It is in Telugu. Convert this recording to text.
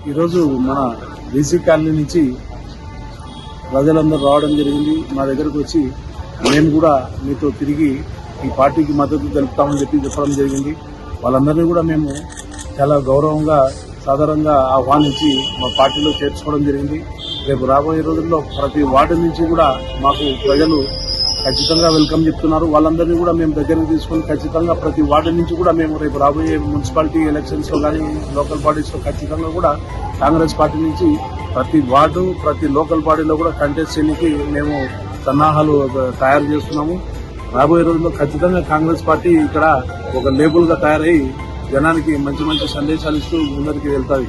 ఈరోజు మన బీసీ కాలనీ నుంచి ప్రజలందరూ రావడం జరిగింది. మా దగ్గరకు వచ్చి మేము కూడా మీతో తిరిగి ఈ పార్టీకి మద్దతు తెలుపుతామని చెప్పడం జరిగింది. వాళ్ళందరినీ కూడా మేము చాలా గౌరవంగా సాధారణంగా ఆహ్వానించి మా పార్టీలో చేర్చుకోవడం జరిగింది. రేపు రాబోయే రోజుల్లో ప్రతి వార్డు నుంచి కూడా మాకు ప్రజలు ఖచ్చితంగా వెల్కమ్ చెప్తున్నారు. వాళ్ళందరినీ కూడా మేము దగ్గరికి తీసుకుని ఖచ్చితంగా ప్రతి వార్డు నుంచి కూడా మేము రేపు రాబోయే మున్సిపాలిటీ ఎలక్షన్స్ లో కానీ లోకల్ బాడీస్ లో ఖచ్చితంగా కూడా కాంగ్రెస్ పార్టీ నుంచి ప్రతి వార్డు ప్రతి లోకల్ బాడీలో కూడా కంటెస్ట్ చేయడానికి మేము సన్నాహాలు తయారు చేస్తున్నాము. రాబోయే రోజుల్లో ఖచ్చితంగా కాంగ్రెస్ పార్టీ ఇక్కడ ఒక లేబుల్ గా తయారై జనానికి మంచి మంచి సందేశాలు ఇస్తూ ముందరికి వెళ్తాయి.